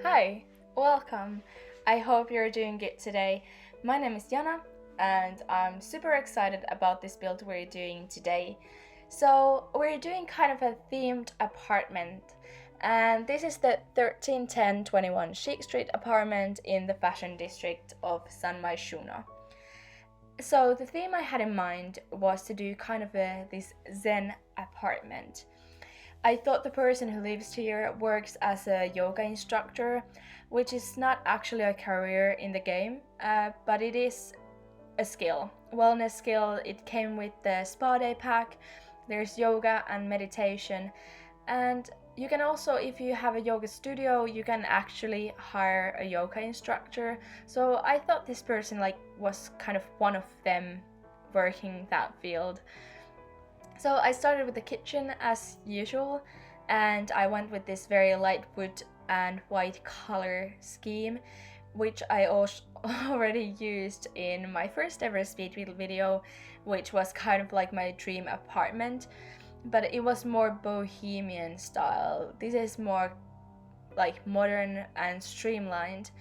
Hi, welcome. I hope you're doing good today. My name is Yana and I'm super excited about this build we're doing today. So, we're doing kind of a themed apartment, and this is the 131021 Chic Street apartment in the fashion district of San MyShuno. So, the theme I had in mind was to do kind of this Zen apartment. I thought the person who lives here works as a yoga instructor, which is not actually a career in the game, but it is a skill, wellness skill. It came with the spa day pack. There's yoga and meditation, and you can also, if you have a yoga studio, you can actually hire a yoga instructor. So I thought this person was kind of one of them working that field. So I started with the kitchen as usual, and I went with this very light wood and white color scheme, which I already used in my first ever speed reel video, which was kind of like my dream apartment, but it was more bohemian style. This is more like modern and streamlined.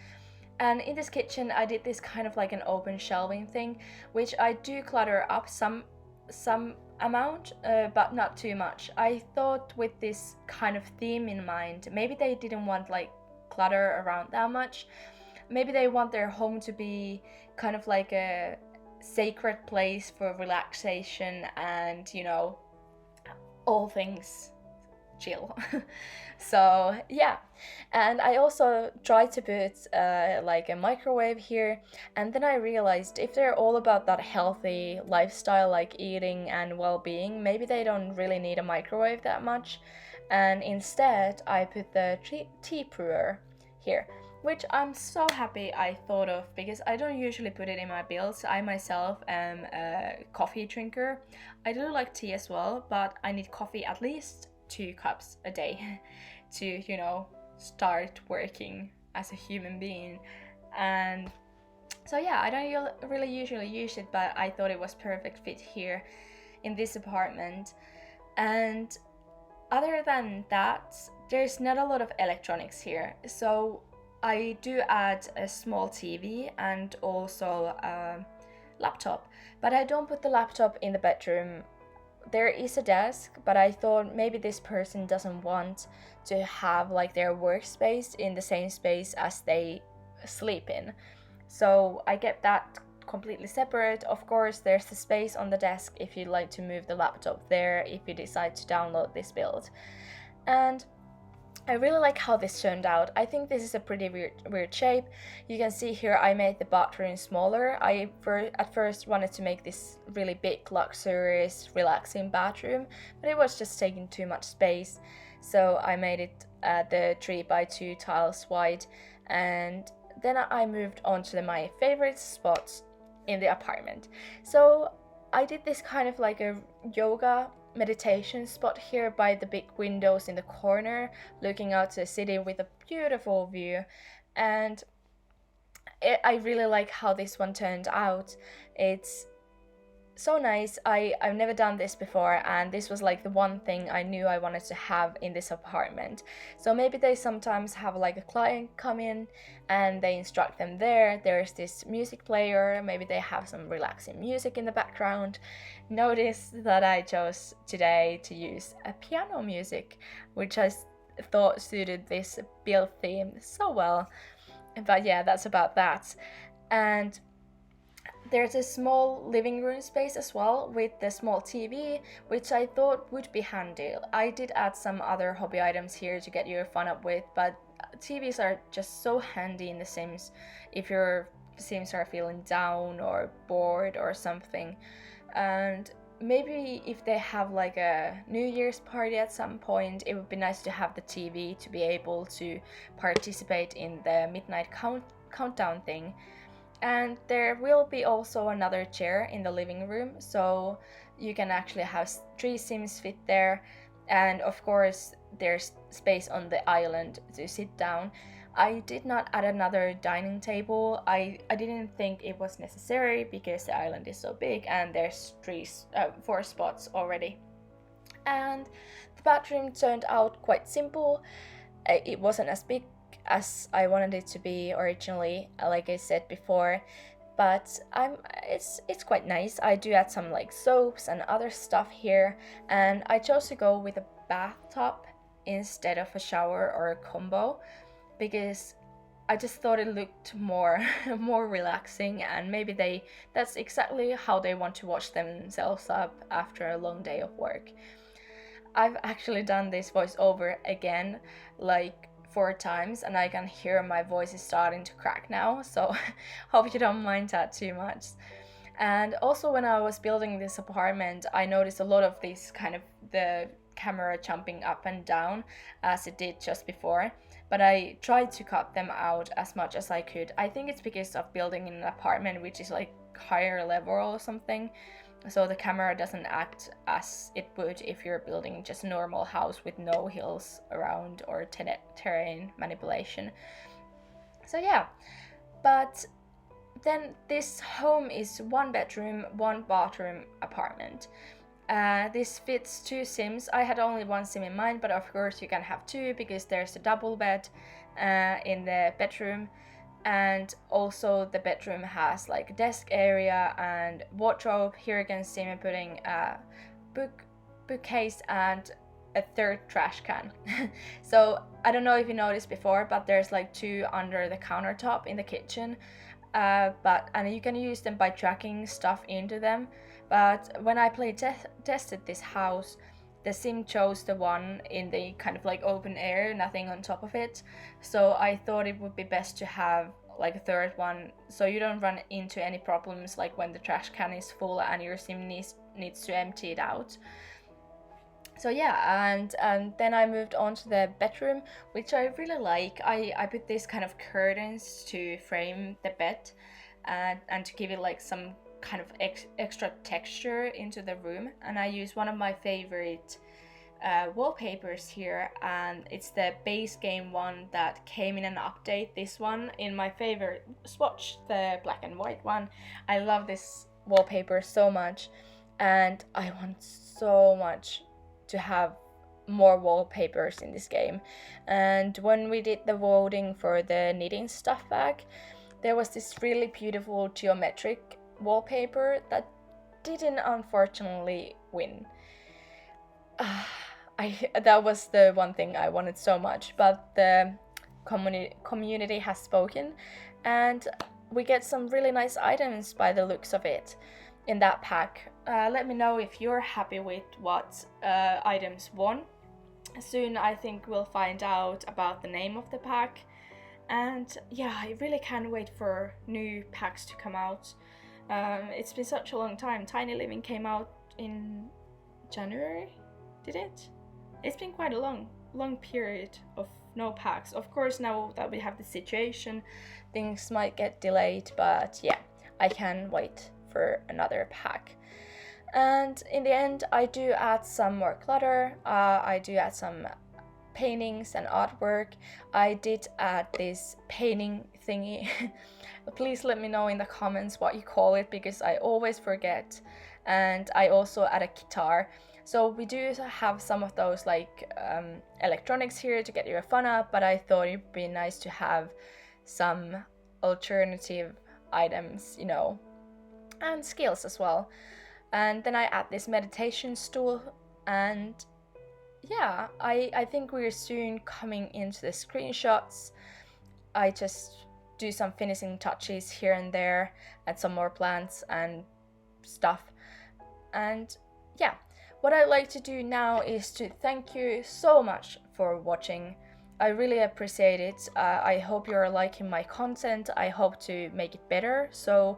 And in this kitchen I did this kind of like an open shelving thing, which I do clutter up some amount, but not too much. I thought with this kind of theme in mind, maybe they didn't want like clutter around that much. Maybe they want their home to be kind of like a sacred place for relaxation and, all things chill. So yeah, and I also tried to put like a microwave here, and then I realized if they're all about that healthy lifestyle, like eating and well-being, maybe they don't really need a microwave that much. And instead I put the tea brewer here, which I'm so happy I thought of, because I don't usually put it in my builds. I myself am a coffee drinker. I do like tea as well, but I need coffee at least 2 cups a day to, start working as a human being. And so yeah, I don't really usually use it, but I thought it was perfect fit here in this apartment. And other than that, there's not a lot of electronics here. So I do add a small TV and also a laptop, but I don't put the laptop in the bedroom. There is a desk, but I thought maybe this person doesn't want to have like their workspace in the same space as they sleep in. So I kept that completely separate. Of course, there's the space on the desk if you'd like to move the laptop there if you decide to download this build. And I really like how this turned out. I think this is a pretty weird shape. You can see here I made the bathroom smaller. I at first wanted to make this really big, luxurious, relaxing bathroom, but it was just taking too much space. So I made it the 3x2 tiles wide, and then I moved on to my favorite spots in the apartment. So I did this kind of like a yoga meditation spot here by the big windows in the corner, looking out to the city with a beautiful view. And I really like how this one turned out. It's so nice. I've never done this before, and this was like the one thing I knew I wanted to have in this apartment. So maybe they sometimes have like a client come in and they instruct them there. There's this music player, maybe they have some relaxing music in the background. Notice that I chose today to use a piano music, which I thought suited this build theme so well. But yeah, that's about that. And there's a small living room space as well with the small TV, which I thought would be handy. I did add some other hobby items here to get your fun up with, but TVs are just so handy in The Sims if your Sims are feeling down or bored or something. And maybe if they have like a New Year's party at some point, it would be nice to have the TV to be able to participate in the midnight countdown thing. And there will be also another chair in the living room, so you can actually have 3 Sims fit there. And of course there's space on the island to sit down. I did not add another dining table. I didn't think it was necessary because the island is so big and there's 4 spots already. And the bathroom turned out quite simple. It wasn't as big as I wanted it to be originally, like I said before, but it's quite nice. I do add some like soaps and other stuff here, and I chose to go with a bathtub instead of a shower or a combo because I just thought it looked more more relaxing, and maybe that's exactly how they want to wash themselves up after a long day of work. I've actually done this voiceover again like 4 times, and I can hear my voice is starting to crack now, so hope you don't mind that too much. And also when I was building this apartment, I noticed a lot of these kind of the camera jumping up and down as it did just before, but I tried to cut them out as much as I could. I think it's because of building in an apartment which is like higher level or something, so the camera doesn't act as it would if you're building just a normal house with no hills around or terrain manipulation. So yeah, but then this home is 1 bedroom, 1 bathroom apartment. This fits 2 sims. I had only 1 sim in mind, but of course you can have 2 because there's a double bed in the bedroom. And also the bedroom has like a desk area and wardrobe. Here you can see me putting a bookcase and a 3rd trash can. So I don't know if you noticed before, but there's like 2 under the countertop in the kitchen, and you can use them by tracking stuff into them. But when I tested this house, the sim chose the one in the kind of like open air, nothing on top of it. So I thought it would be best to have like a 3rd one, so you don't run into any problems like when the trash can is full and your sim needs to empty it out. So yeah, and then I moved on to the bedroom, which I really like. I put these kind of curtains to frame the bed and to give it like some kind of extra texture into the room, and I use one of my favorite wallpapers here, and it's the base game one that came in an update. This one in my favorite swatch, the black and white one. I love this wallpaper so much, and I want so much to have more wallpapers in this game. And when we did the voting for the knitting stuff bag, there was this really beautiful geometric wallpaper that didn't unfortunately win. That was the one thing I wanted so much, but the community has spoken, and we get some really nice items by the looks of it in that pack. Let me know if you're happy with what items won. Soon I think we'll find out about the name of the pack, and yeah, I really can't wait for new packs to come out. It's been such a long time. Tiny Living came out in January, did it? It's been quite a long period of no packs. Of course, now that we have the situation, things might get delayed, but yeah, I can wait for another pack. And in the end, I do add some more clutter. I do add some paintings and artwork. I did add this painting thingy. Please let me know in the comments what you call it, because I always forget. And I also add a guitar. So we do have some of those like electronics here to get your fun up, but I thought it'd be nice to have some alternative items, you know, and skills as well. And then I add this meditation stool, and yeah, I think we're soon coming into the screenshots. I just do some finishing touches here and there, add some more plants and stuff. And yeah, what I'd like to do now is to thank you so much for watching. I really appreciate it. I hope you're liking my content. I hope to make it better. So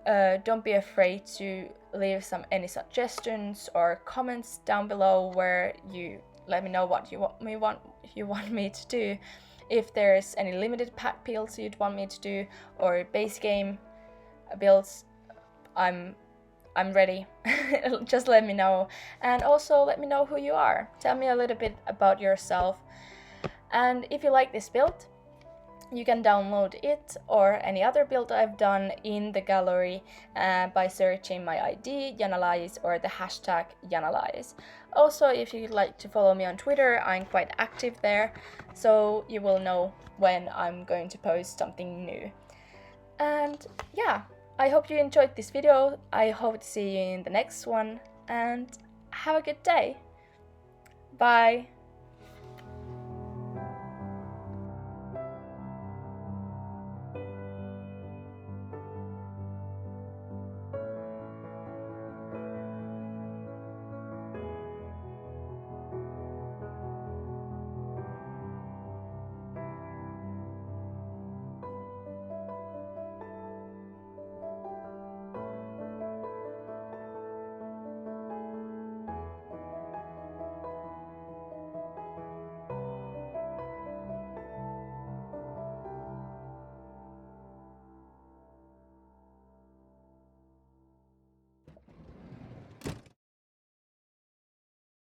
don't be afraid to leave any suggestions or comments down below where you let me know what you want me to do. If there's any limited pack builds you'd want me to do, or base game builds, I'm ready. Just let me know. And also let me know who you are. Tell me a little bit about yourself. And if you like this build, You can download it or any other build I've done in the gallery by searching my ID YanaLaayis or the hashtag YanaLaayis. Also, if you'd like to follow me on Twitter, I'm quite active there, so you will know when I'm going to post something new. And yeah, I hope you enjoyed this video. I hope to see you in the next one, and have a good day. Bye!